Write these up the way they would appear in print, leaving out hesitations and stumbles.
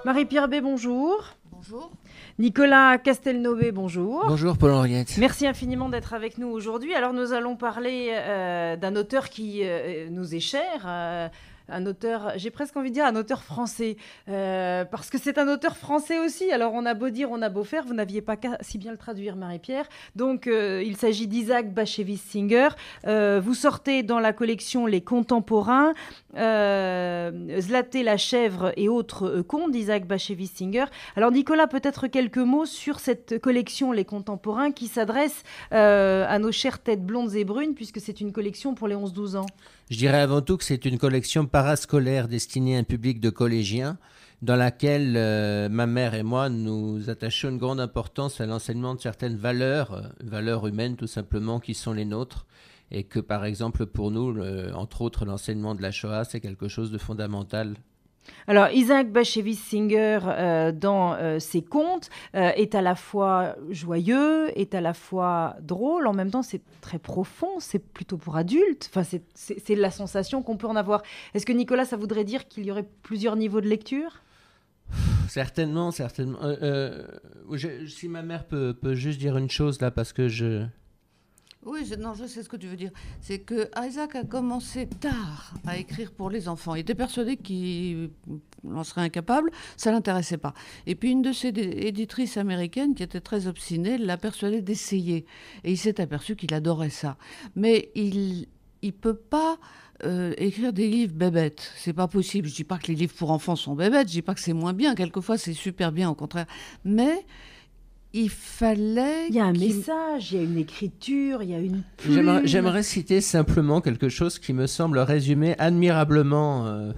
Marie-Pierre B, bonjour. Bonjour. Nicolas Castelnové, bonjour. Bonjour Paul-Henriette. Merci infiniment d'être avec nous aujourd'hui. Alors nous allons parler d'un auteur qui nous est cher, un auteur, j'ai presque envie de dire un auteur français, parce que c'est un auteur français aussi. Alors on a beau dire, on a beau faire, vous n'aviez pas qu'à si bien le traduire, Marie-Pierre. Donc il s'agit d'Isaac Bashevis Singer. Vous sortez dans la collection Les Contemporains, Zlaté la chèvre et autres contes d'Isaac Bashevis Singer. Alors Nicolas, peut-être quelques mots sur cette collection Les Contemporains qui s'adresse à nos chères têtes blondes et brunes, puisque c'est une collection pour les 11-12 ans. Je dirais avant tout que c'est une collection parascolaire destinée à un public de collégiens dans laquelle ma mère et moi nous attachons une grande importance à l'enseignement de certaines valeurs humaines tout simplement qui sont les nôtres et que par exemple pour nous, entre autres l'enseignement de la Shoah, c'est quelque chose de fondamental. Alors, Isaac Bashevis Singer, dans ses contes, est à la fois joyeux, est à la fois drôle, en même temps c'est très profond, c'est plutôt pour adultes, enfin, c'est la sensation qu'on peut en avoir. Est-ce que Nicolas, ça voudrait dire qu'il y aurait plusieurs niveaux de lecture ? Certainement. Si ma mère peut juste dire une chose là, parce que je... Oui, je sais ce que tu veux dire. C'est que Isaac a commencé tard à écrire pour les enfants. Il était persuadé qu'il en serait incapable, ça ne l'intéressait pas. Et puis une de ses éditrices américaines, qui était très obstinée, l'a persuadé d'essayer. Et il s'est aperçu qu'il adorait ça. Mais il peut pas écrire des livres bébêtes. C'est pas possible. Je dis pas que les livres pour enfants sont bébêtes, je dis pas que c'est moins bien. Quelquefois, c'est super bien, au contraire. Mais... il fallait... Il y a un message, il y a une écriture, il y a une plume. J'aimerais citer simplement quelque chose qui me semble résumer admirablement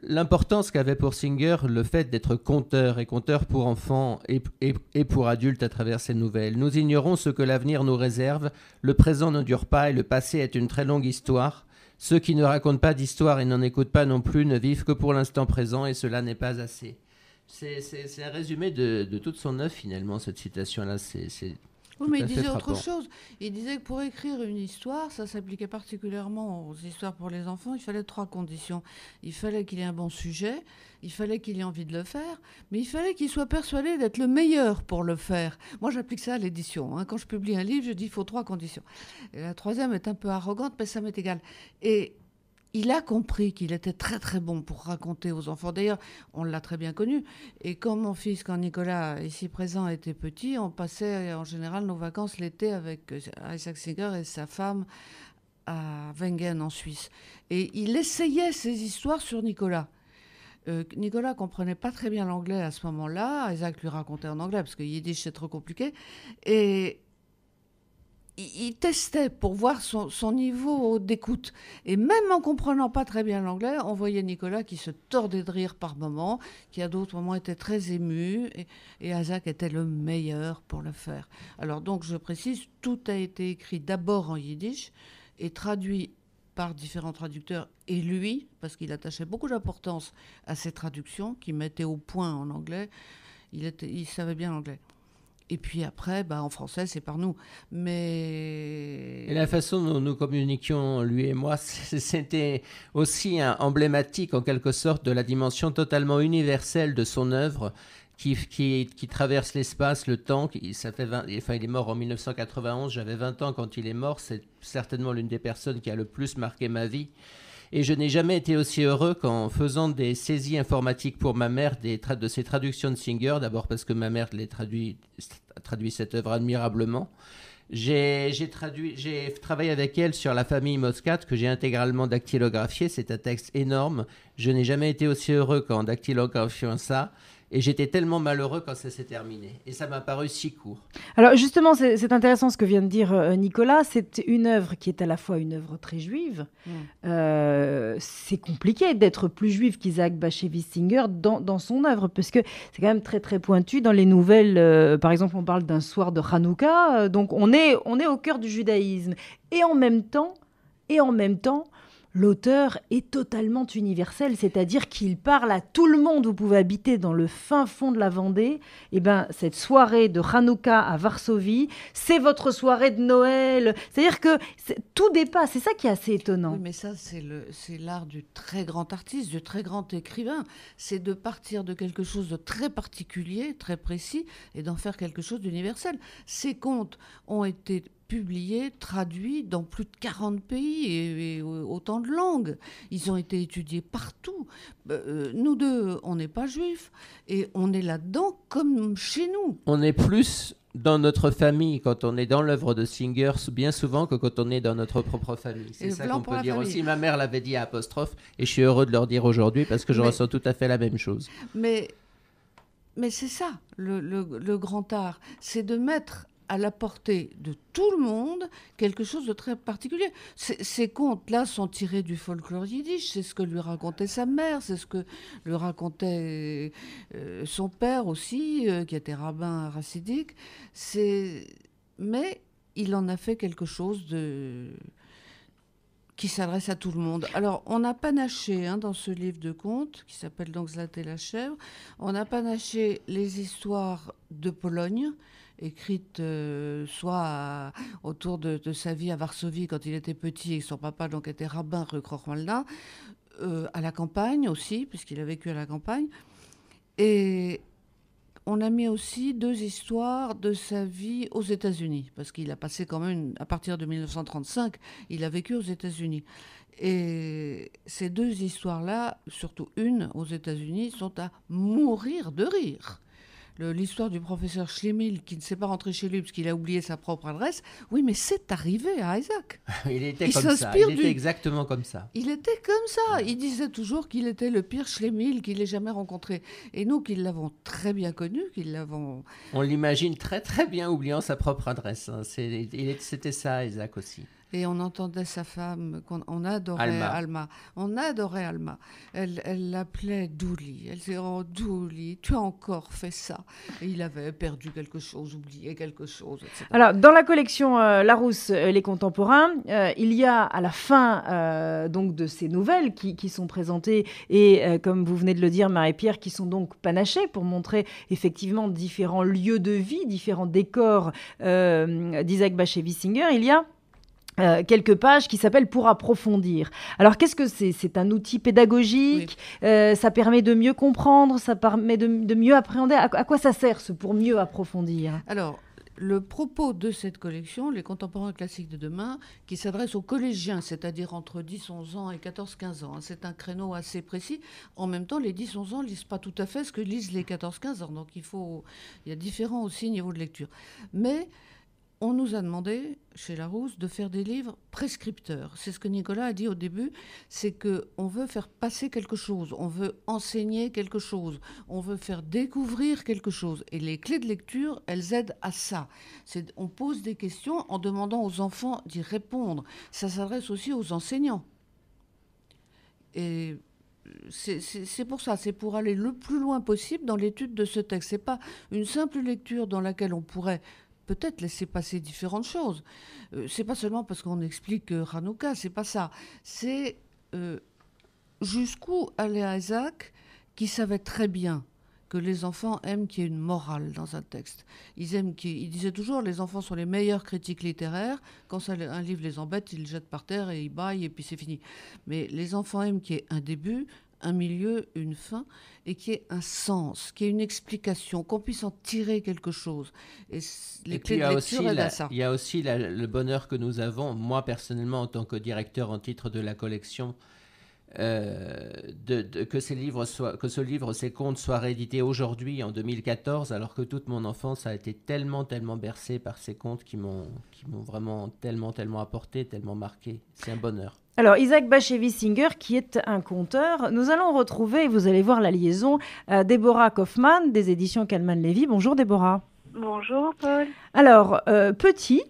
l'importance qu'avait pour Singer le fait d'être conteur, et conteur pour enfants et pour adultes à travers ses nouvelles. Nous ignorons ce que l'avenir nous réserve, le présent ne dure pas et le passé est une très longue histoire. Ceux qui ne racontent pas d'histoire et n'en écoutent pas non plus ne vivent que pour l'instant présent et cela n'est pas assez. C'est un résumé de toute son œuvre, finalement, cette citation-là. Oui, mais il disait autre chose. Il disait que pour écrire une histoire, ça s'appliquait particulièrement aux histoires pour les enfants, il fallait 3 conditions. Il fallait qu'il ait un bon sujet, il fallait qu'il ait envie de le faire, mais il fallait qu'il soit persuadé d'être le meilleur pour le faire. Moi, j'applique ça à l'édition. Quand je publie un livre, je dis qu'il faut 3 conditions. Et la troisième est un peu arrogante, mais ça m'est égal. Et... il a compris qu'il était très très bon pour raconter aux enfants. D'ailleurs, on l'a très bien connu. Et quand mon fils, quand Nicolas, ici présent, était petit, on passait en général nos vacances l'été avec Isaac Singer et sa femme à Wengen en Suisse. Et il essayait ces histoires sur Nicolas. Nicolas comprenait pas très bien l'anglais à ce moment-là. Isaac lui racontait en anglais parce que yiddish c'est trop compliqué. Et il testait pour voir son niveau d'écoute. Et même en comprenant pas très bien l'anglais, on voyait Nicolas qui se tordait de rire par moments, qui à d'autres moments était très ému, et Isaac était le meilleur pour le faire. Alors donc, je précise, tout a été écrit d'abord en yiddish et traduit par différents traducteurs, et lui, parce qu'il attachait beaucoup d'importance à ses traductions, qu'il mettait au point en anglais, il savait bien l'anglais. Et puis après, en français, c'est par nous. Mais... Et la façon dont nous communiquions, lui et moi, c'était aussi emblématique, en quelque sorte, de la dimension totalement universelle de son œuvre, qui traverse l'espace, le temps. Il est mort en 1991, j'avais 20 ans quand il est mort. C'est certainement l'une des personnes qui a le plus marqué ma vie. Et je n'ai jamais été aussi heureux qu'en faisant des saisies informatiques pour ma mère de ses traductions de Singer, d'abord parce que ma mère traduit cette œuvre admirablement. J'ai travaillé avec elle sur La famille Moscat, que j'ai intégralement dactylographié. C'est un texte énorme. Je n'ai jamais été aussi heureux qu'en dactylographiant ça. Et j'étais tellement malheureux quand ça s'est terminé. Et ça m'a paru si court. Alors justement, c'est intéressant ce que vient de dire Nicolas. C'est une œuvre qui est à la fois une œuvre très juive. C'est compliqué d'être plus juif qu'Isaac Bashevis Singer dans son œuvre, parce que c'est quand même très très pointu dans les nouvelles. Par exemple, on parle d'un soir de Hanouka. Donc on est au cœur du judaïsme. Et en même temps, l'auteur est totalement universel, c'est-à-dire qu'il parle à tout le monde. Vous pouvez habiter dans le fin fond de la Vendée, et ben cette soirée de Hanouka à Varsovie, c'est votre soirée de Noël. C'est-à-dire que tout dépasse, c'est ça qui est assez étonnant. Oui, mais ça, c'est l'art du très grand artiste, du très grand écrivain. C'est de partir de quelque chose de très particulier, très précis, et d'en faire quelque chose d'universel. Ces contes ont été publiés, traduits dans plus de 40 pays et autant de langues. Ils ont été étudiés partout. Nous deux, on n'est pas juifs et on est là-dedans comme chez nous. On est plus dans notre famille quand on est dans l'œuvre de Singer bien souvent que quand on est dans notre propre famille. C'est ça qu'on peut dire aussi. Ma mère l'avait dit à apostrophe et je suis heureux de leur dire aujourd'hui parce que je ressens tout à fait la même chose. Mais c'est ça, le grand art, c'est de mettre à la portée de tout le monde quelque chose de très particulier. Ces contes-là sont tirés du folklore yiddish, c'est ce que lui racontait sa mère, c'est ce que lui racontait son père aussi, qui était rabbin chassidique. Mais il en a fait quelque chose qui s'adresse à tout le monde. Alors, on a panaché dans ce livre de contes, qui s'appelle donc Zlat et la chèvre, on a panaché les histoires de Pologne, écrite soit autour de sa vie à Varsovie quand il était petit et son papa donc était rabbin rue Krochmalna, à la campagne aussi, puisqu'il a vécu à la campagne. Et on a mis aussi 2 histoires de sa vie aux États-Unis, parce qu'il a passé quand même, à partir de 1935, il a vécu aux États-Unis. Et ces 2 histoires-là, surtout une aux États-Unis, sont à mourir de rire. L'histoire du professeur Schlemil qui ne s'est pas rentré chez lui parce qu'il a oublié sa propre adresse. Oui, mais c'est arrivé à Isaac. Il était comme ça. Il était exactement comme ça. Il était comme ça. Il disait toujours qu'il était le pire Schlemil qu'il ait jamais rencontré. Et nous, qui l'avons très bien connu, On l'imagine très très bien oubliant sa propre adresse. C'était ça, Isaac aussi. Et on entendait sa femme, on adorait Alma. On adorait Alma. Elle l'appelait Douli. Elle disait « Oh, Douli, tu as encore fait ça ». Et il avait perdu quelque chose, oublié quelque chose, etc. Alors, dans la collection Larousse, les contemporains, il y a à la fin donc de ces nouvelles qui sont présentées et, comme vous venez de le dire, Marie-Pierre, qui sont donc panachées pour montrer effectivement différents lieux de vie, différents décors d'Isaac Bashevis-Singer. Il y a quelques pages qui s'appellent « Pour approfondir ». Alors, qu'est-ce que c'est ? C'est un outil pédagogique, oui. Ça permet de mieux comprendre, ça permet de mieux appréhender. À quoi ça sert, ce « pour mieux approfondir » ? Alors, le propos de cette collection, Les contemporains classiques de demain, qui s'adresse aux collégiens, c'est-à-dire entre 10-11 ans et 14-15 ans. C'est un créneau assez précis. En même temps, les 10-11 ans ne lisent pas tout à fait ce que lisent les 14-15 ans. Donc, il y a différents aussi niveaux de lecture. Mais on nous a demandé, chez Larousse, de faire des livres prescripteurs. C'est ce que Nicolas a dit au début, c'est qu'on veut faire passer quelque chose, on veut enseigner quelque chose, on veut faire découvrir quelque chose. Et les clés de lecture, elles aident à ça. On pose des questions en demandant aux enfants d'y répondre. Ça s'adresse aussi aux enseignants. Et c'est pour ça, c'est pour aller le plus loin possible dans l'étude de ce texte. Ce n'est pas une simple lecture dans laquelle on pourrait peut-être laisser passer différentes choses. C'est pas seulement parce qu'on explique Hanouka, c'est pas ça. C'est jusqu'où allait Isaac, qui savait très bien que les enfants aiment qu'il y ait une morale dans un texte. Il disait toujours, les enfants sont les meilleurs critiques littéraires. Quand un livre les embête, ils le jettent par terre et ils bâillent et puis c'est fini. Mais les enfants aiment qu'il y ait un début, un milieu, une fin, et qu'il y ait un sens, qu'il y ait une explication, qu'on puisse en tirer quelque chose. Et les clés de lecture aident à ça. Il y a aussi le bonheur que nous avons, moi personnellement en tant que directeur en titre de la collection, que ce livre, ces contes soient réédités aujourd'hui en 2014, alors que toute mon enfance a été tellement bercée par ces contes qui m'ont vraiment tellement apporté, tellement marqué. C'est un bonheur. Alors, Isaac Bashevis-Singer, qui est un conteur, nous allons retrouver, vous allez voir la liaison, Déborah Kaufmann, des éditions Kalman-Levy. Bonjour Déborah. Bonjour Paul. Alors, petit,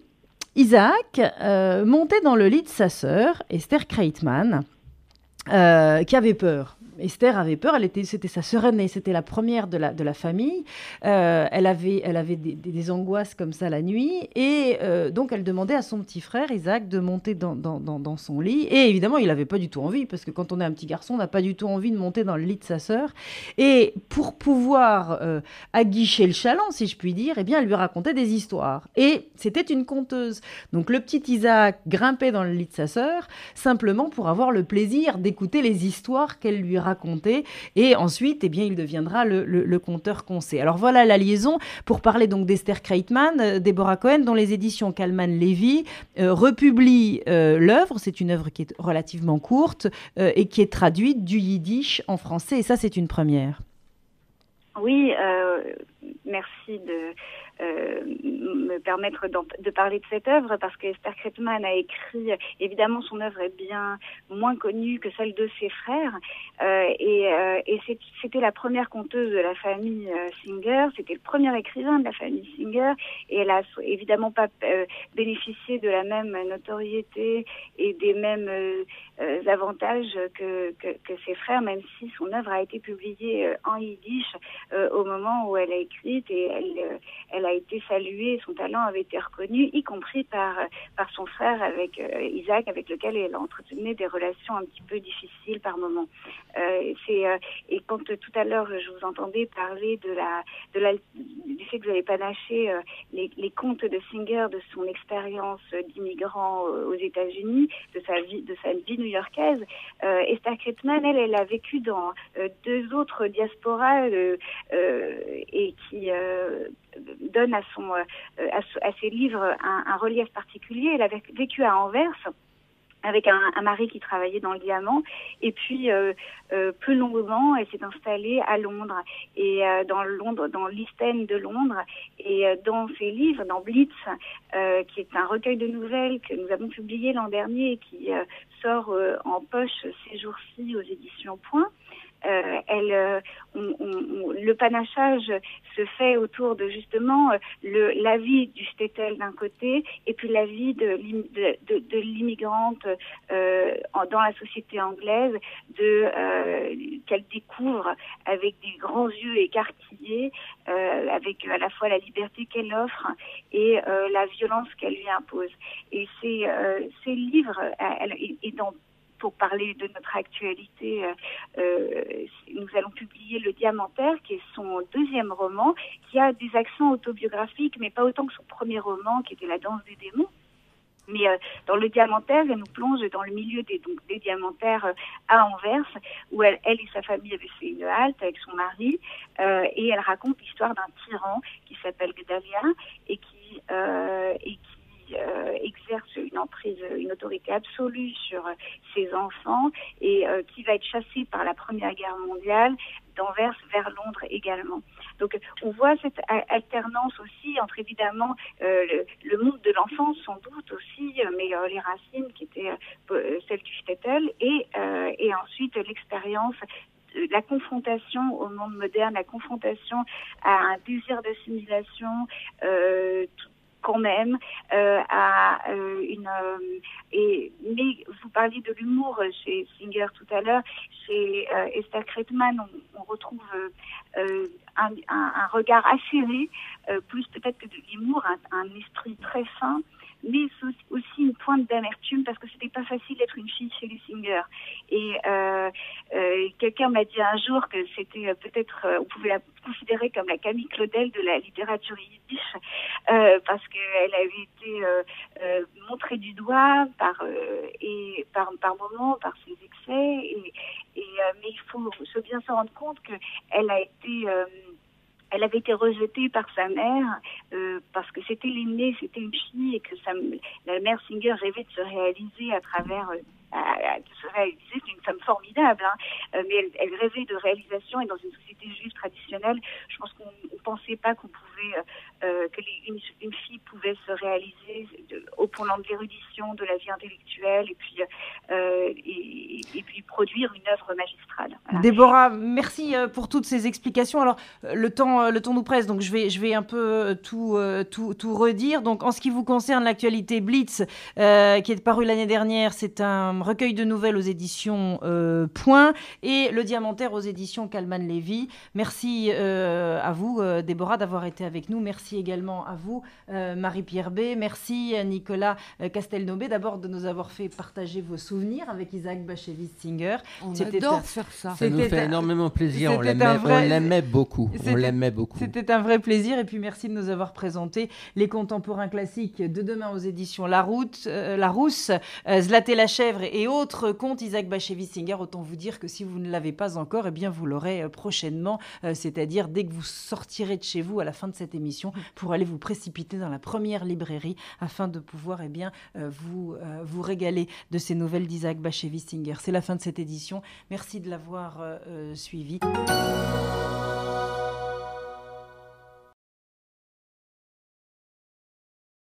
Isaac montait dans le lit de sa sœur, Esther Kreitman, qui avait peur. Esther avait peur, c'était sa sœur aînée, c'était la première de la famille. Elle avait des angoisses comme ça la nuit, et donc elle demandait à son petit frère Isaac de monter dans son lit. Et évidemment, il n'avait pas du tout envie, parce que quand on est un petit garçon, on n'a pas du tout envie de monter dans le lit de sa sœur. Et pour pouvoir aguicher le chaland, si je puis dire, eh bien, elle lui racontait des histoires. Et c'était une conteuse. Donc le petit Isaac grimpait dans le lit de sa sœur, simplement pour avoir le plaisir d'écouter les histoires qu'elle lui racontait, et ensuite, eh bien, il deviendra le conteur qu'on sait. Alors voilà la liaison pour parler donc d'Esther Kreitman, Deborah Cohen, dont les éditions Kallman-Lévy republient l'œuvre. C'est une œuvre qui est relativement courte et qui est traduite du yiddish en français, et ça, c'est une première. Oui, merci de me permettre de parler de cette œuvre, parce que Esther Kreitman a écrit, évidemment son œuvre est bien moins connue que celle de ses frères, et c'était la première conteuse de la famille Singer, c'était le premier écrivain de la famille Singer, et elle a évidemment pas bénéficié de la même notoriété et des mêmes avantages que ses frères, même si son œuvre a été publiée en yiddish au moment où elle a écrit, et elle a été saluée, son talent avait été reconnu, y compris par son frère Isaac, avec lequel elle entretenait des relations un petit peu difficiles par moments. Et quand tout à l'heure je vous entendais parler du fait que vous avez panaché les contes de Singer, de son expérience d'immigrant aux États-Unis, de sa vie new-yorkaise, Esther Kreitman, elle a vécu dans deux autres diasporas et qui donne à ses livres un relief particulier. Elle avait vécu à Anvers avec un mari qui travaillait dans le diamant, et puis peu longuement elle s'est installée à Londres, et dans l'East End de Londres, et dans ses livres, dans Blitz, qui est un recueil de nouvelles que nous avons publié l'an dernier et qui sort en poche ces jours-ci aux éditions Point. Le panachage se fait autour de justement la vie du shtetl d'un côté, et puis la vie de l'immigrante dans la société anglaise, qu'elle découvre avec des grands yeux écarquillés, avec à la fois la liberté qu'elle offre et la violence qu'elle lui impose. Et ces livres, pour parler de notre actualité, nous allons publier Le Diamantaire, qui est son deuxième roman, qui a des accents autobiographiques, mais pas autant que son premier roman, qui était La Danse des démons. Mais dans Le Diamantaire, elle nous plonge dans le milieu des diamantaires à Anvers, où elle et sa famille avaient fait une halte avec son mari, et elle raconte l'histoire d'un tyran qui s'appelle Gedalia, et qui exerce une autorité absolue sur ses enfants, et qui va être chassé par la Première Guerre mondiale d'Anvers vers Londres également. Donc on voit cette alternance aussi entre évidemment le monde de l'enfance sans doute aussi, mais les racines qui étaient celles du shtetl, et ensuite l'expérience, la confrontation au monde moderne, la confrontation à un désir d'assimilation quand même, mais vous parliez de l'humour chez Singer tout à l'heure. Chez Esther Kreitman, on retrouve un regard acéré, plus peut-être que de l'humour, un esprit très fin, mais aussi une pointe d'amertume, parce que c'était pas facile d'être une fille chez les Singer. Et quelqu'un m'a dit un jour que c'était peut-être, on pouvait la considérer comme la Camille Claudel de la littérature yiddish, parce qu'elle avait été montrée du doigt par moments, par ses excès, mais il faut bien se rendre compte qu'elle elle avait été rejetée par sa mère parce que c'était l'aînée, c'était une fille, et que la mère Singer rêvait de se réaliser à travers c'est une femme formidable, hein, mais elle rêvait de réalisation, et dans une société juive traditionnelle, je pense qu'on ne pensait pas qu'on pouvait une fille pouvait se réaliser au plan de l'érudition, de la vie intellectuelle, et puis produire une œuvre magistrale. Voilà. Déborah, merci pour toutes ces explications. Alors, le temps nous presse, donc je vais un peu tout redire. Donc, en ce qui vous concerne, l'actualité Blitz, qui est paru l'année dernière, c'est un recueil de nouvelles aux éditions Point, et Le Diamantaire aux éditions Calman Lévy. Merci à vous, Déborah, d'avoir été avec nous. Merci également à vous, Marie-Pierre B. Merci, Nicolas Castelnobé, d'abord de nous avoir fait partager vos souvenirs avec Isaac Bashevis-Singer. On adore faire ça. Ça nous fait énormément plaisir. On l'aimait beaucoup. C'était un vrai plaisir. Et puis merci de nous avoir présenté les contemporains classiques de demain aux éditions Larousse, Zlaté la chèvre et autres contes Isaac Bashevis-Singer. Autant vous dire que si vous ne l'avez pas encore, eh bien vous l'aurez prochainement, c'est-à-dire dès que vous sortirez de chez vous à la fin de cette émission pour aller vous précipiter dans la première librairie afin de pouvoir vous régaler de ces nouvelles d'Isaac Bashevis-Singer. C'est la fin de cette édition. Merci de l'avoir suivi.